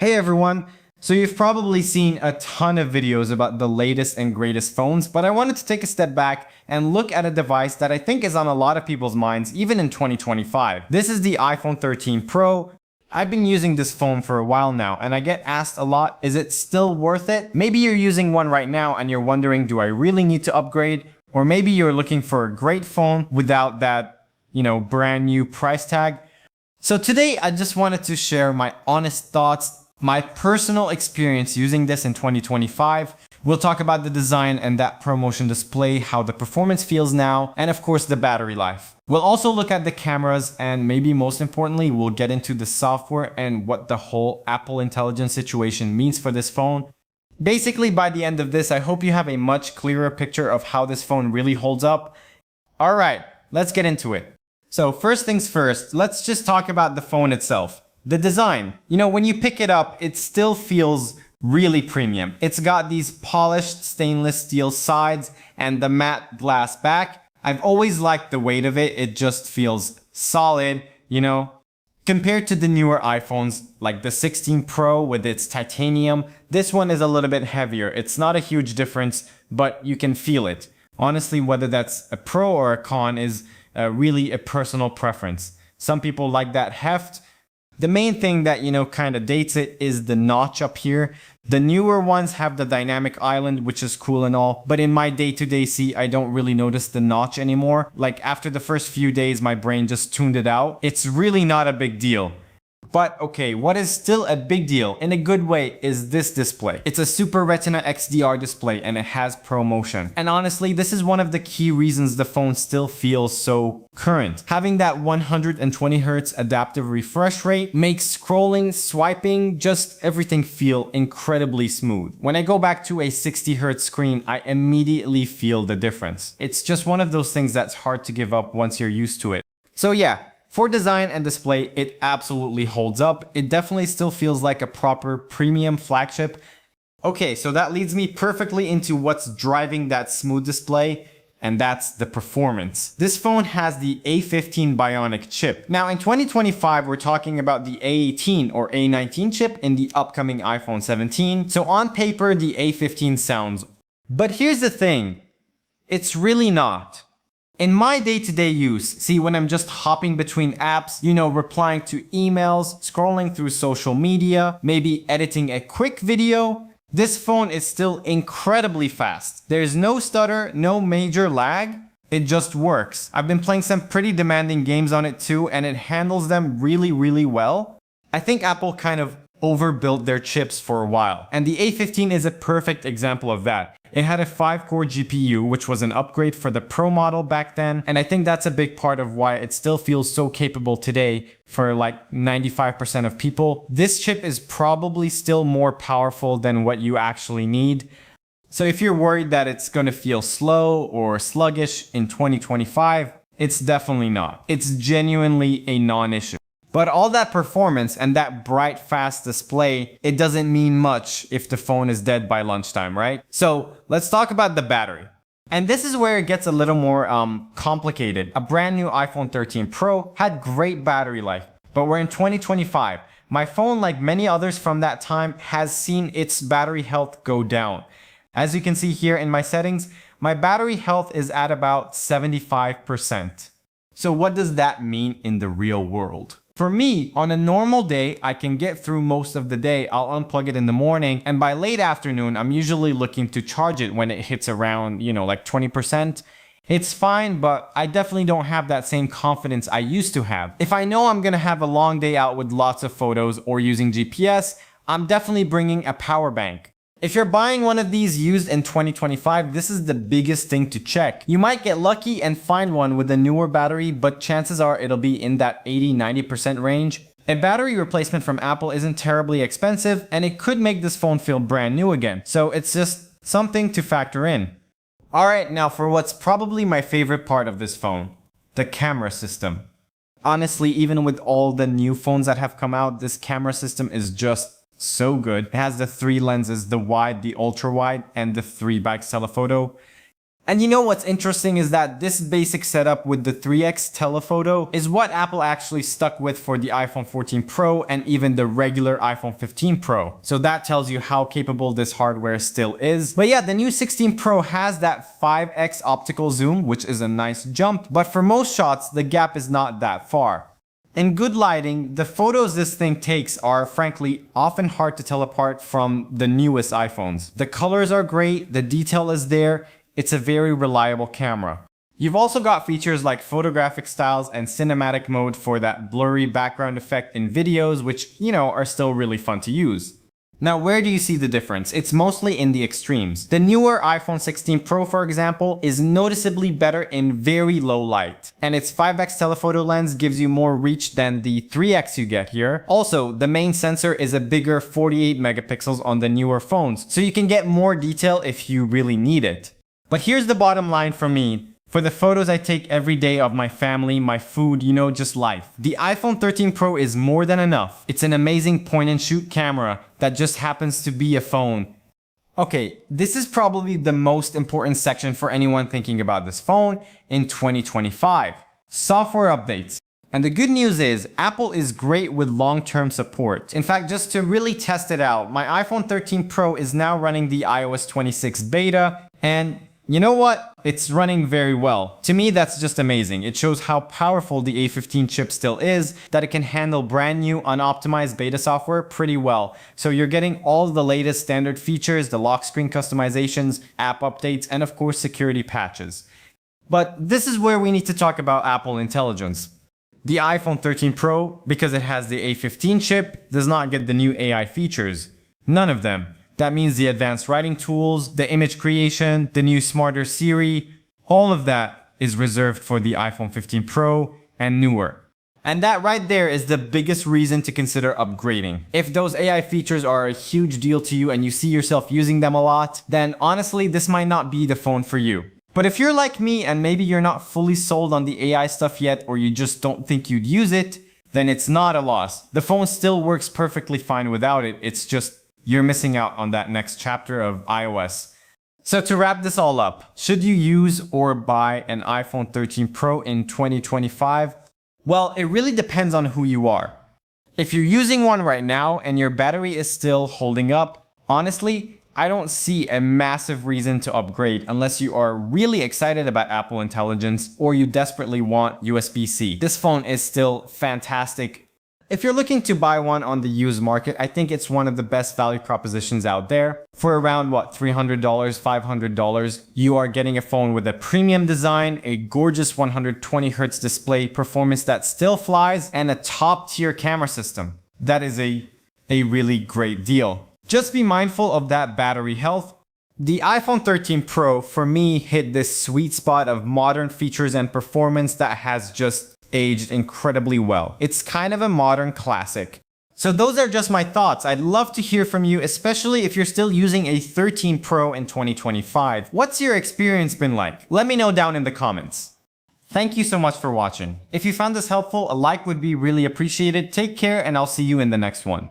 Hey everyone! So you've probably seen a ton of videos about the latest and greatest phones, but I wanted to take a step back and look at a device that I think is on a lot of people's minds even in 2025. This is the iPhone 13 Pro. I've been using this phone for a while now and I get asked a lot, is it still worth it? Maybe you're using one right now and you're wondering, do I really need to upgrade? Or maybe you're looking for a great phone without that, brand new price tag. So today I just wanted to share my honest thoughts, my personal experience using this in 2025. We'll talk about the design and that ProMotion display, how the performance feels now, and of course the battery life. We'll also look at the cameras and maybe most importantly, we'll get into the software and what the whole Apple Intelligence situation means for this phone. Basically, by the end of this, I hope you have a much clearer picture of how this phone really holds up. Alright, let's get into it. So first things first, let's just talk about the phone itself. The design. When you pick it up, it still feels really premium. It's got these polished stainless steel sides and the matte glass back. I've always liked the weight of it. It just feels solid, Compared to the newer iPhones, like the 16 Pro with its titanium, this one is a little bit heavier. It's not a huge difference, but you can feel it. Honestly, whether that's a pro or a con is really a personal preference. Some people like that heft. The main thing that, kind of dates it is the notch up here. The newer ones have the dynamic island, which is cool and all, but in my day-to-day see, I don't really notice the notch anymore. Like after the first few days, my brain just tuned it out. It's really not a big deal. But okay, what is still a big deal in a good way is this display. It's a Super Retina XDR display and it has ProMotion. And honestly, this is one of the key reasons the phone still feels so current. Having that 120Hz adaptive refresh rate makes scrolling, swiping, just everything feel incredibly smooth. When I go back to a 60Hz screen, I immediately feel the difference. It's just one of those things that's hard to give up once you're used to it. So yeah. For design and display, it absolutely holds up. It definitely still feels like a proper premium flagship. Okay, so that leads me perfectly into what's driving that smooth display, and that's the performance. This phone has the A15 Bionic chip. Now in 2025, we're talking about the A18 or A19 chip in the upcoming iPhone 17. So on paper, the A15 sounds. But here's the thing, it's really not. In my day-to-day use, see when I'm just hopping between apps, replying to emails, scrolling through social media, maybe editing a quick video, this phone is still incredibly fast. There's no stutter, no major lag. It just works. I've been playing some pretty demanding games on it too, and it handles them really, really well. I think Apple kind of overbuilt their chips for a while, and the A15 is a perfect example of that. It had a 5-core GPU, which was an upgrade for the Pro model back then, and I think that's a big part of why it still feels so capable today for like 95% of people. This chip is probably still more powerful than what you actually need. So if you're worried that it's going to feel slow or sluggish in 2025, it's definitely not. It's genuinely a non-issue. But all that performance and that bright, fast display, it doesn't mean much if the phone is dead by lunchtime, right? So let's talk about the battery. And this is where it gets a little more complicated. A brand new iPhone 13 Pro had great battery life, but we're in 2025. My phone, like many others from that time, has seen its battery health go down. As you can see here in my settings, my battery health is at about 75%. So what does that mean in the real world? For me, on a normal day, I can get through most of the day. I'll unplug it in the morning, and by late afternoon, I'm usually looking to charge it when it hits around, like 20%. It's fine, but I definitely don't have that same confidence I used to have. If I know I'm gonna have a long day out with lots of photos or using GPS, I'm definitely bringing a power bank. If you're buying one of these used in 2025, this is the biggest thing to check. You might get lucky and find one with a newer battery, but chances are it'll be in that 80–90% range. A battery replacement from Apple isn't terribly expensive, and it could make this phone feel brand new again. So it's just something to factor in. Alright, now for what's probably my favorite part of this phone, the camera system. Honestly, even with all the new phones that have come out, this camera system is just so good. It has the 3 lenses, the wide, the ultra wide, and the 3 back telephoto. And you know what's interesting is that this basic setup with the 3x telephoto is what Apple actually stuck with for the iPhone 14 Pro and even the regular iPhone 15 Pro. So that tells you how capable this hardware still is. But yeah, the new 16 Pro has that 5x optical zoom, which is a nice jump, but for most shots, the gap is not that far. In good lighting, the photos this thing takes are frankly often hard to tell apart from the newest iPhones. The colors are great, the detail is there, it's a very reliable camera. You've also got features like photographic styles and cinematic mode for that blurry background effect in videos, which, are still really fun to use. Now, where do you see the difference? It's mostly in the extremes. The newer iPhone 16 Pro, for example, is noticeably better in very low light, and its 5x telephoto lens gives you more reach than the 3x you get here. Also, the main sensor is a bigger 48 megapixels on the newer phones, so you can get more detail if you really need it. But here's the bottom line for me. For the photos I take every day of my family, my food, just life, the iPhone 13 Pro is more than enough. It's an amazing point-and-shoot camera that just happens to be a phone. Okay, this is probably the most important section for anyone thinking about this phone in 2025. Software updates. And the good news is, Apple is great with long-term support. In fact, just to really test it out, my iPhone 13 Pro is now running the iOS 26 beta, and you know what? It's running very well. To me, that's just amazing. It shows how powerful the A15 chip still is, that it can handle brand new unoptimized beta software pretty well. So you're getting all the latest standard features, the lock screen customizations, app updates, and of course security patches. But this is where we need to talk about Apple Intelligence. The iPhone 13 Pro, because it has the A15 chip, does not get the new AI features. None of them. That means the advanced writing tools, the image creation, the new smarter Siri, all of that is reserved for the iPhone 15 Pro and newer. And that right there is the biggest reason to consider upgrading. If those AI features are a huge deal to you and you see yourself using them a lot, then honestly, this might not be the phone for you. But if you're like me and maybe you're not fully sold on the AI stuff yet, or you just don't think you'd use it, then it's not a loss. The phone still works perfectly fine without it. It's just you're missing out on that next chapter of iOS. So to wrap this all up, should you use or buy an iPhone 13 Pro in 2025? Well, it really depends on who you are. If you're using one right now and your battery is still holding up, honestly, I don't see a massive reason to upgrade unless you are really excited about Apple Intelligence or you desperately want USB-C. This phone is still fantastic. If you're looking to buy one on the used market, I think it's one of the best value propositions out there. For around, $300, $500, you are getting a phone with a premium design, a gorgeous 120Hz display, performance that still flies, and a top-tier camera system. That is a really great deal. Just be mindful of that battery health. The iPhone 13 Pro, for me, hit this sweet spot of modern features and performance that has just aged incredibly well. It's kind of a modern classic. So those are just my thoughts. I'd love to hear from you, especially if you're still using a 13 Pro in 2025. What's your experience been like? Let me know down in the comments. Thank you so much for watching. If you found this helpful, a like would be really appreciated. Take care, and I'll see you in the next one.